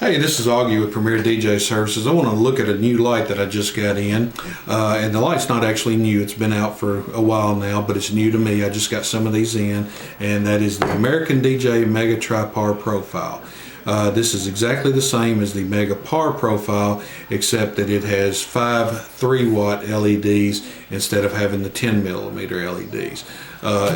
Hey, this is Augie with Premier DJ Services. I want to look at a new light that I just got in. And the light's not actually new. It's been out for a while now, but it's new to me. I just got some of these in, and that is the American DJ Mega Tri-Par Profile. This is exactly the same as the Mega Par Profile, except that it has 5 3-watt LEDs instead of having the 10mm LEDs.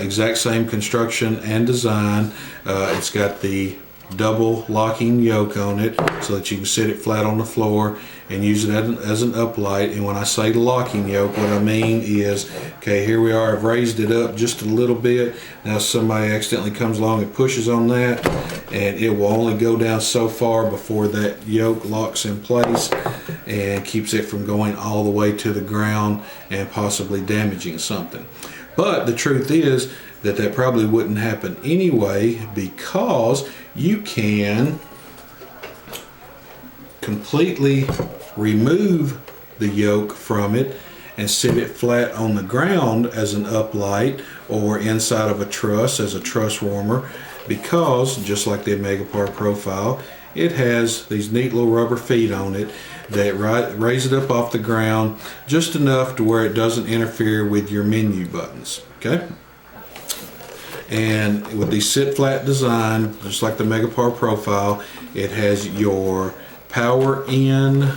Exact same construction and design. It's got the double locking yoke on it so that you can sit it flat on the floor and use it as an uplight. And when I say the locking yoke, what I mean is, okay, here we are, I've raised it up just a little bit. Now somebody accidentally comes along and pushes on that, and it will only go down so far before that yoke locks in place and keeps it from going all the way to the ground and possibly damaging something. But the truth is that probably wouldn't happen anyway, because you can completely remove the yoke from it and sit it flat on the ground as an uplight, or inside of a truss as a truss warmer, because just like the Mega Par Profile, it has these neat little rubber feet on it that raise it up off the ground just enough to where it doesn't interfere with your menu buttons. Okay? And with the sit flat design, just like the Mega Par Profile, it has your power in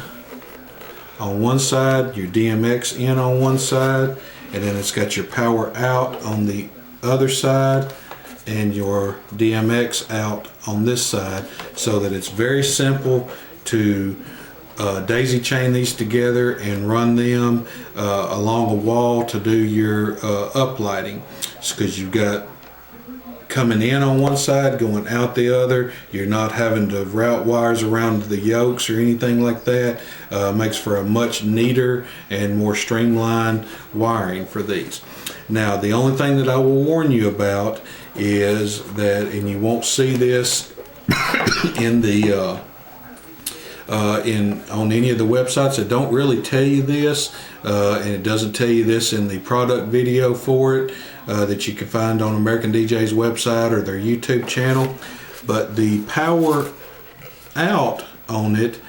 on one side, your DMX in on one side, and then it's got your power out on the other side and your DMX out on this side, so that it's very simple to daisy chain these together and run them along a wall to do your uplighting. It's because you've got coming in on one side, going out the other. You're not having to route wires around the yokes or anything like that. Makes for a much neater and more streamlined wiring for these. Now, the only thing that I will warn you about is that, and you won't see this in the on any of the websites that don't really tell you this, and it doesn't tell you this in the product video for it that you can find on American DJ's website or their YouTube channel. But the power out on it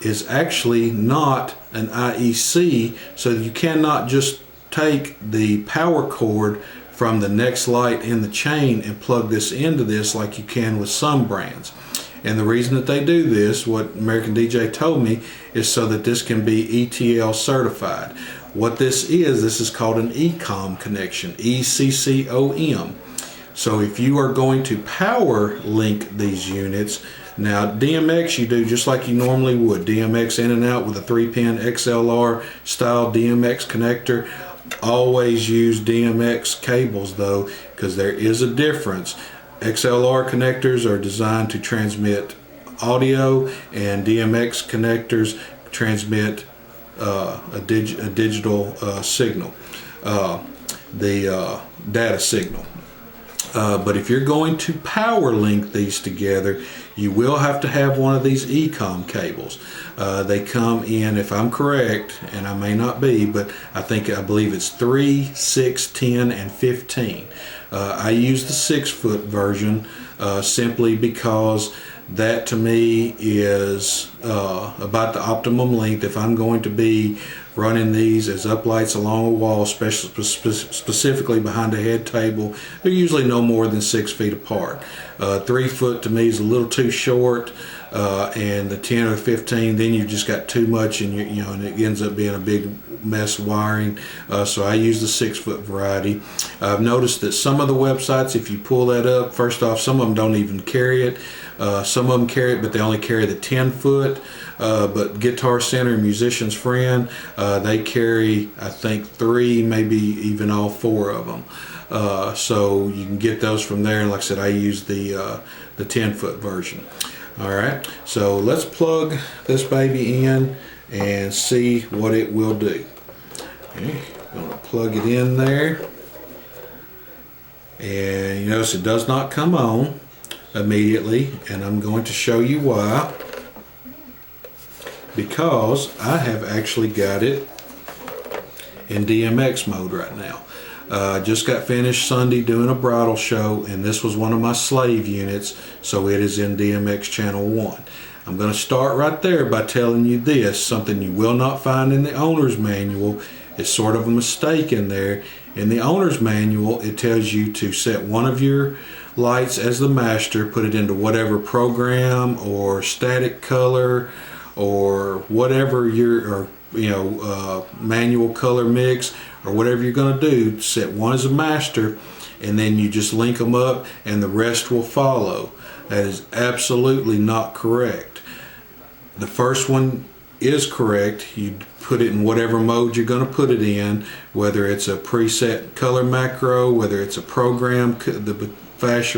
is actually not an IEC, so you cannot just take the power cord from the next light in the chain and plug this into this like you can with some brands. And the reason that they do this, what American DJ told me, is so that this can be ETL certified. What this is called an ECOM connection, ECCOM. So if you are going to power link these units, now DMX you do just like you normally would, DMX in and out with a 3-pin XLR style DMX connector. Always use DMX cables though, because there is a difference. XLR connectors are designed to transmit audio, and DMX connectors transmit a digital signal, the data signal. But if you're going to power link these together, you will have to have one of these ECOM cables. They come in, if I'm correct, and I may not be, but I believe it's 3, 6, 10, and 15. I use the 6-foot version simply because that to me is about the optimum length. If I'm going to be running these as uplights along a wall, specifically behind a head table, they're usually no more than 6 feet apart. 3 foot to me is a little too short, and the 10 or 15, then you've just got too much, and and it ends up being a big mess wiring. So I use the 6-foot variety. I've noticed that some of the websites, if you pull that up, first off, some of them don't even carry it. Some of them carry it, but they only carry the 10-foot. But Guitar Center and Musician's Friend, they carry, I think, 3, maybe even all 4 of them. So you can get those from there. And like I said, I use the 10-foot version. All right, so let's plug this baby in and see what it will do. Okay, I'm going to plug it in there. And you notice it does not come on immediately, and I'm going to show you why. Because I have actually got it in DMX mode right now. Just got finished Sunday doing a bridal show, and this was one of my slave units, so it is in DMX channel 1. I'm going to start right there by telling you this, something you will not find in the owner's manual. It's sort of a mistake in there. In the owner's manual, it tells you to set one of your lights as the master, put it into whatever program or static color or whatever your manual color mix or whatever you're going to do. Set one as a master, and then you just link them up and the rest will follow. That is absolutely not correct. The first one is correct. You put it in whatever mode you're going to put it in, whether it's a preset color macro, whether it's a program, the flash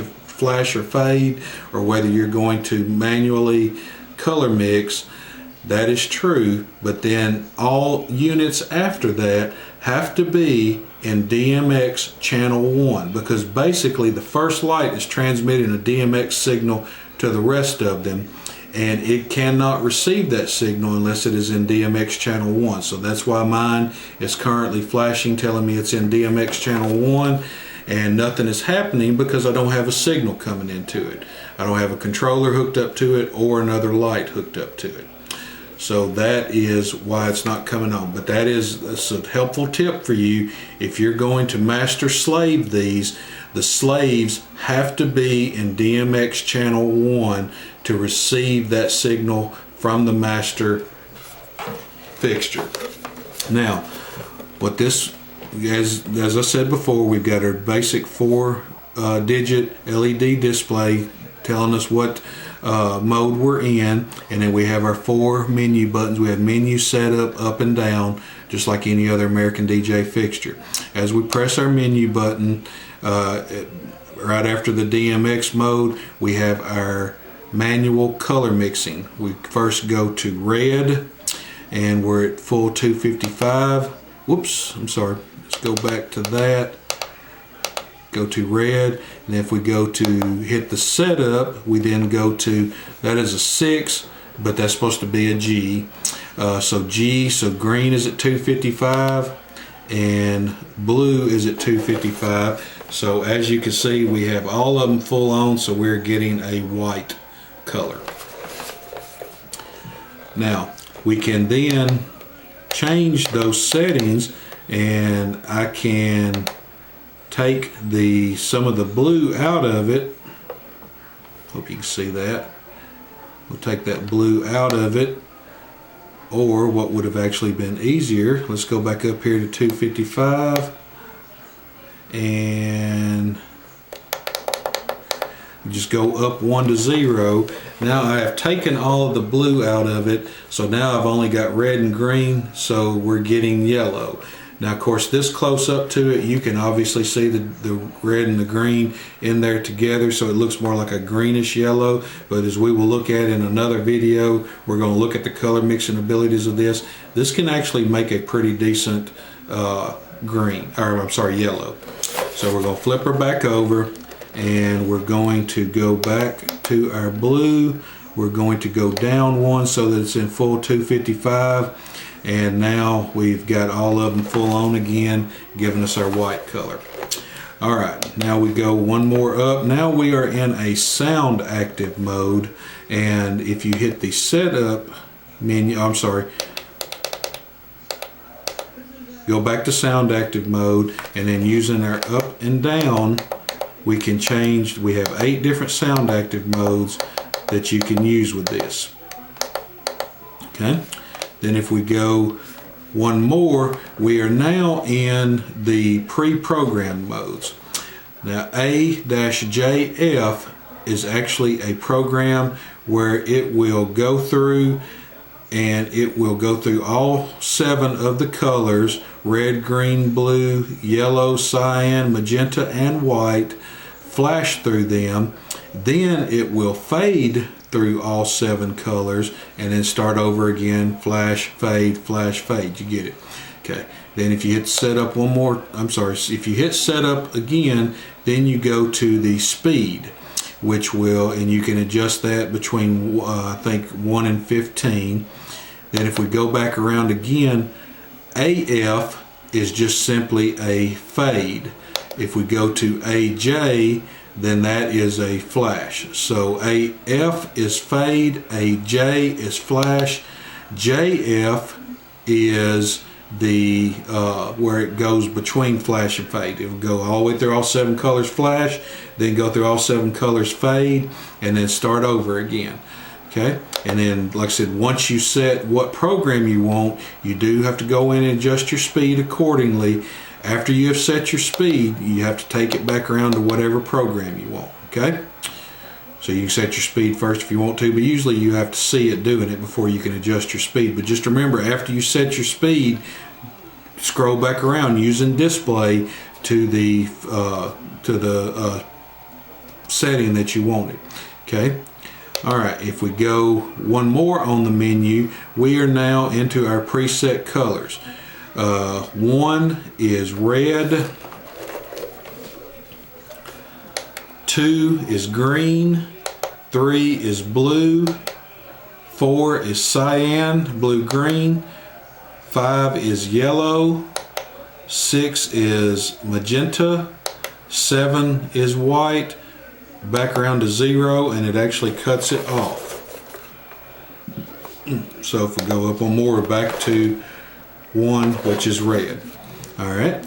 or fade, or whether you're going to manually color mix. That is true, but then all units after that have to be in DMX channel 1, because basically the first light is transmitting a DMX signal to the rest of them, and it cannot receive that signal unless it is in DMX channel 1. So that's why mine is currently flashing, telling me it's in DMX channel 1, and nothing is happening because I don't have a signal coming into it. I don't have a controller hooked up to it or another light hooked up to it. So that is why it's not coming on. But that's a helpful tip for you. If you're going to master slave these, the slaves have to be in DMX channel 1 to receive that signal from the master fixture. Now, what this, as I said before, we've got our basic 4-digit LED display telling us what mode we're in, and then we have our 4 menu buttons. We have menu setup, up and down, just like any other American DJ fixture. As we press our menu button, right after the DMX mode, we have our manual color mixing. We first go to red, and we're at full 255. Whoops, I'm sorry. Let's go back to that. Go to red, and if we go to hit the setup, we then go to, that is a 6, but that's supposed to be a G. So green is at 255 and blue is at 255. So as you can see, we have all of them full on, so we're getting a white color. Now we can then change those settings, and I can take some of the blue out of it. Hope you can see that. We'll take that blue out of it, or what would have actually been easier, let's go back up here to 255 and just go up 1 to 0. Now I have taken all of the blue out of it, so now I've only got red and green, so we're getting yellow. Now, of course, this close up to it, you can obviously see the red and the green in there together, so it looks more like a greenish yellow. But as we will look at in another video, we're going to look at the color mixing abilities of this. This can actually make a pretty decent yellow. So we're going to flip her back over, and we're going to go back to our blue. We're going to go down 1 so that it's in full 255. And now we've got all of them full on again, giving us our white color. All right, now we go 1 more up. Now we are in a sound active mode, and if you hit the setup menu, go back to sound active mode, and then using our up and down, we can change. We have 8 different sound active modes that you can use with this. Okay. Then if we go 1 more, we are now in the pre-programmed modes. Now A-JF is actually a program where it will go through, and it will go through all 7 of the colors: red, green, blue, yellow, cyan, magenta, and white, flash through them. Then it will fade through all 7 colors and then start over again, flash, fade, you get it. Okay, then if you hit setup if you hit setup again, then you go to the speed, which will, and you can adjust that between I think 1 and 15. Then if we go back around again, AF is just simply a fade. If we go to AJ, then that is a flash. So AF is fade, AJ is flash, JF is the where it goes between flash and fade. It will go all the way through all 7 colors flash, then go through all 7 colors fade, and then start over again. Okay, and then like I said, once you set what program you want, you do have to go in and adjust your speed accordingly. After you have set your speed, you have to take it back around to whatever program you want. Okay, so you can set your speed first if you want to, but usually you have to see it doing it before you can adjust your speed. But just remember, after you set your speed, scroll back around using display to the setting that you wanted. Okay. All right, if we go one more on the menu, we are now into our preset colors. 1 is red, 2 is green, 3 is blue, 4 is cyan, blue-green, 5 is yellow, 6 is magenta, 7 is white, back around to 0, and it actually cuts it off. So if we go up one more, we're back to 1, which is red. All right,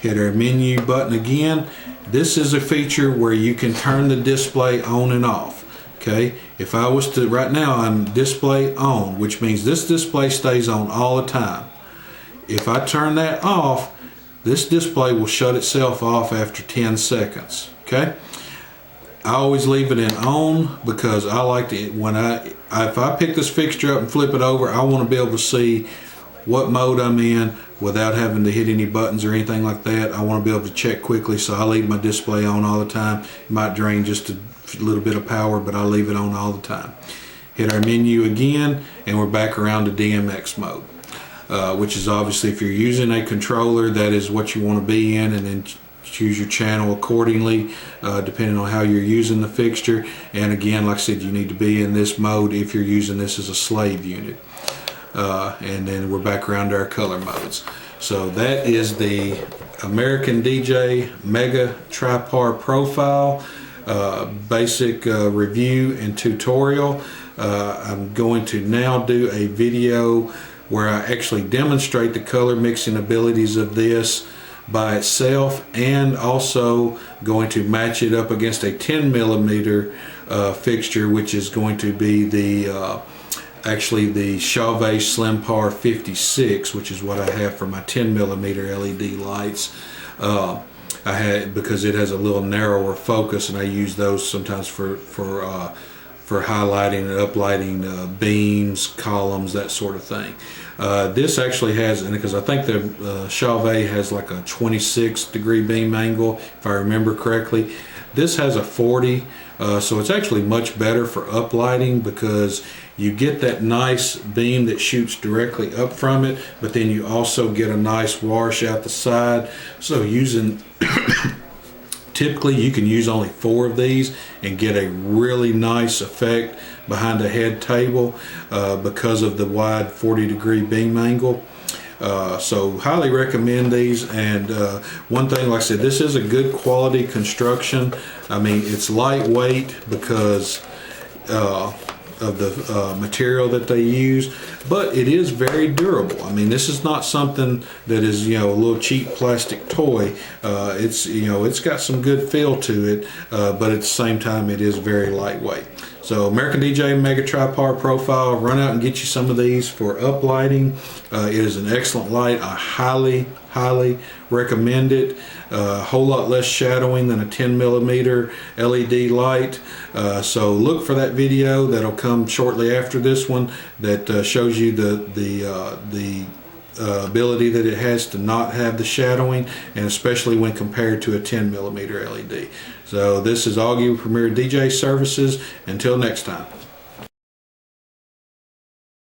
hit our menu button again. This is a feature where you can turn the display on and off. Okay, if I was to, right now I'm display on, which means this display stays on all the time. If I turn that off, this display will shut itself off after 10 seconds. Okay, I always leave it in on because I like to, if I pick this fixture up and flip it over, I want to be able to see what mode I'm in without having to hit any buttons or anything like that. I want to be able to check quickly, so I leave my display on all the time. It might drain just a little bit of power, but I leave it on all the time. Hit our menu again, and we're back around to DMX mode, which is obviously, if you're using a controller, that is what you want to be in, and then choose your channel accordingly, depending on how you're using the fixture. And again, like I said, you need to be in this mode if you're using this as a slave unit. And then we're back around to our color modes. So that is the American DJ Mega Tripar Profile basic review and tutorial. I'm going to now do a video where I actually demonstrate the color mixing abilities of this by itself, and also going to match it up against a 10mm fixture, which is going to be the actually the Chauvet Slim Par 56, which is what I have for my 10mm LED lights. I had, because it has a little narrower focus, and I use those sometimes for highlighting and uplighting beams, columns, that sort of thing. This actually has, and because I think the Chauvet has like a 26-degree beam angle, if I remember correctly. This has a 40, so it's actually much better for uplighting, because you get that nice beam that shoots directly up from it, but then you also get a nice wash out the side. So using typically you can use only 4 of these and get a really nice effect behind a head table because of the wide 40-degree beam angle. So highly recommend these. And one thing, like I said, this is a good quality construction. I mean, it's lightweight because of the material that they use, but it is very durable. I mean, this is not something that is, you know, a little cheap plastic toy. It's, you know, it's got some good feel to it, but at the same time it is very lightweight. So American DJ Mega Tripar Profile, run out and get you some of these for uplighting. It is an excellent light. I highly recommend it. A whole lot less shadowing than a 10mm LED light. So look for that video that'll come shortly after this one that shows you the ability that it has to not have the shadowing, and especially when compared to a 10mm LED. So this is Augie with Premier DJ Services. Until next time.